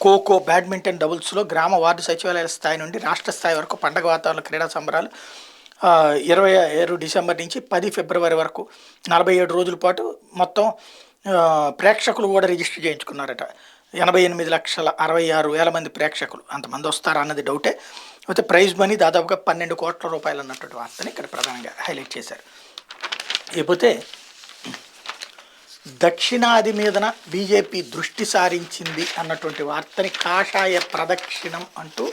Kho kho, badminton డబుల్స్లో గ్రామ ward సచివాలయాల స్థాయి నుండి రాష్ట్ర స్థాయి వరకు పండగ వాతావరణ క్రీడా సంబరాలు 27 డిసెంబర్ నుంచి 10 ఫిబ్రవరి వరకు 47 రోజుల పాటు మొత్తం ప్రేక్షకులు కూడా రిజిస్టర్ చేయించుకున్నారట. 88,66,000 మంది ప్రేక్షకులు అంతమంది వస్తారా అన్నది డౌటే. అయితే ప్రైజ్ మనీ దాదాపుగా 12 కోట్ల రూపాయలు అన్నటువంటి వార్తని ఇక్కడ ప్రధానంగా హైలైట్ చేశారు. ఇకపోతే దక్షిణాది మీదన బీజేపీ దృష్టి సారించింది అన్నటువంటి వార్తని కాషాయ ప్రదక్షిణం అంటూ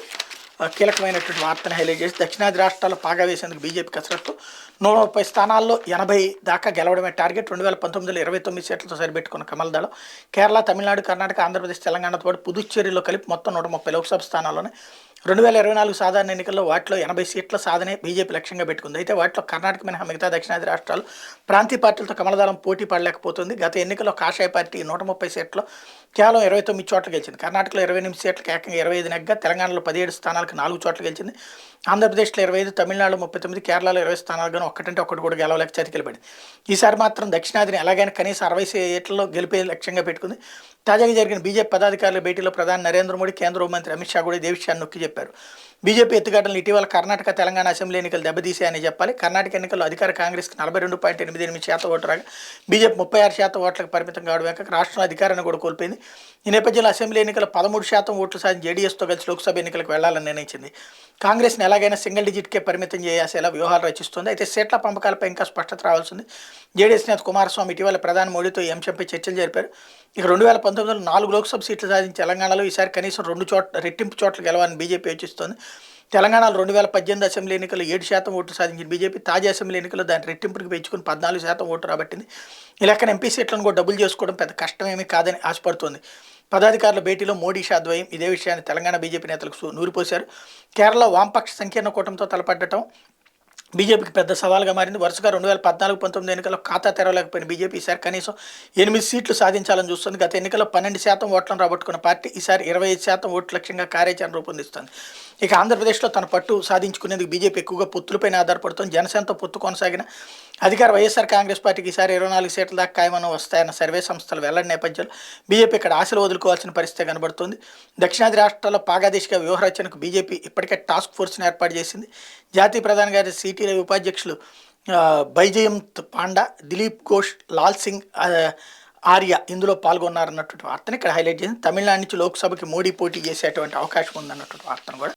కీలకమైనటువంటి వార్తని హైలైట్ చేసి దక్షిణాది రాష్ట్రాల్లో పాగా వేసేందుకు బీజేపీ కసరత్తు 130 స్థానాల్లో 80 దాకా గెలవడమే టార్గెట్. 2019లో 29 సీట్లతో సరిపెట్టుకున్న కమల్ దళం కేరళ, తమిళనాడు, కర్ణాటక, ఆంధ్రప్రదేశ్, తెలంగాణతో పాటు పుదుచ్చేరిలో కలిపి మొత్తం 130 లోక్సభ స్థానాల్లోనే 2024 సాధారణ ఎన్నికల్లో వాటిలో 80 సీట్ల సాధనే బీజేపీ లక్ష్యంగా పెట్టుకుంది. అయితే వాటిలో కర్ణాటక మినహా మిగతా దక్షిణాది రాష్ట్రాలు ప్రాంతీయ పార్టీలతో కమలదళం పోటీ పడలేకపోతుంది. గత ఎన్నికల్లో కాషాయ పార్టీ 130 సీట్లు కేవలం 29 చోట్ల గెలిచింది. కర్ణాటకలో 28 సీట్లకు ఏకంగా 25 నెగ్గా తెలంగాణలో 17 స్థానాలకు 4 చోట్ల గెలిచింది. ఆంధ్రప్రదేశ్లో 25, తమిళనాడులో 39, కేరళలో 20 స్థానాలుగాను ఒక్కటంటే ఒక్కటి కూడా గెలవలేక చతికిల పడింది. ఈసారి మాత్రం దక్షిణాదిని ఎలాగైనా కనీసం 60 సీట్లలో గెలిపే లక్ష్యంగా పెట్టుకుంది. తాజాగా జరిగిన బీజేపీ పదాధికారుల భేటీలో ప్రధాని నరేంద్ర మోడీ, కేంద్ర హోంమంత్రి అమిత్ షా కూడా ఇదే విషయాన్ని నొక్కి చెప్పారు. బీజేపీ ఎత్తుగడలు ఇటీవల కర్ణాటక, తెలంగాణ అసెంబ్లీ ఎన్నికలు దెబ్బతీసాయని చెప్పాలి. కర్ణాటక ఎన్నికల్లో అధికార కాంగ్రెస్కి 42.88% ఓటు రాగా బీజేపీ 36% ఓట్లకు పరిమితం కావడం కాక రాష్ట్రంలో అధికారాన్ని కూడా కోల్పోయింది. ఈ నేపథ్యంలో అసెంబ్లీ ఎన్నికల్లో 13% ఓట్లు సాధించి జేడీఎస్తో కలిసి లోక్సభ ఎన్నికలకు వెళ్లాలని నిర్ణయించింది. కాంగ్రెస్ని ఎలాగైనా సింగిల్ డిజిట్కే పరిమితం చేసేలా వ్యూహాలు రచిస్తుంది. అయితే సీట్ల పంపకాలపై ఇంకా స్పష్టత రావాల్సింది. జేడీఎస్ నేత కుమారస్వామి ఇటీవల ప్రధాని మోడీతో ఈ అంశంపై చర్చలు జరిపారు. ఇక 2019లో 4 లోక్సభ సీట్లు సాధించి తెలంగాణలో ఈసారి కనీసం 2 చోట్ల రెట్టింపు చోట్ల గెలవాలని బీజేపీ యోచిస్తోంది. తెలంగాణలో 2018 అసెంబ్లీ ఎన్నికల్లో 7% ఓట్లు సాధించిన బీజేపీ తాజా అసెంబ్లీ ఎన్నికల్లో దాని రెట్టింపుకి పెంచుకుని 14% ఓటు రాబట్టింది. ఈ లెక్కన ఎంపీ సీట్లను కూడా డబుల్ చేసుకోవడం పెద్ద కష్టమేమీ కాదని ఆశపడుతోంది. పదాధికారుల భేటీలో మోడీ, షా ద్వయం ఇదే విషయాన్ని తెలంగాణ బీజేపీ నేతలకు నూరిపోశారు. కేరళ వామపక్ష సంకీర్ణ కూటమితో తలపడటం బీజేపీకి పెద్ద సవాల్గా మారింది. వరుసగా 2014-19 ఎన్నికల్లో ఖాతా తెరవలేకపోయిన బీజేపీ ఈసారి కనీసం 8 సీట్లు సాధించాలని చూస్తుంది. గత ఎన్నికల్లో 12% ఓట్లను రాబట్టుకున్న పార్టీ ఈసారి 25% ఓట్ల లక్ష్యంగా కార్యాచరణ రూపొందిస్తుంది. ఇక ఆంధ్రప్రదేశ్లో తన పట్టు సాధించుకునేందుకు బీజేపీ ఎక్కువగా పొత్తులపైన ఆధారపడుతుంది. జనసేనతో పొత్తు కొనసాగిన అధికార వైఎస్ఆర్ కాంగ్రెస్ పార్టీకి ఈసారి 24 సీట్ల దాకా ఖాయమనం వస్తాయన్న సర్వే సంస్థలు వెల్లడి నేపథ్యంలో బీజేపీ ఇక్కడ ఆశలు వదులుకోవాల్సిన పరిస్థితి కనబడుతుంది. దక్షిణాది రాష్ట్రాల్లో పాగాదేశిక వ్యూహరచనకు బీజేపీ ఇప్పటికే టాస్క్ ఫోర్స్ని ఏర్పాటు చేసింది. జాతీయ ప్రధాన కార్యదర్శి సిటీ రవి, ఉపాధ్యక్షులు బైజయంత్ పాండా, దిలీప్ ఘోష్, లాల్ సింగ్ ఆర్య ఇందులో పాల్గొన్నారన్నటువంటి వార్తని ఇక్కడ హైలైట్ చేసింది. తమిళనాడు నుంచి లోక్సభకి మోడీ పోటీ చేసేటువంటి అవకాశం ఉందన్నటువంటి వార్తను కూడా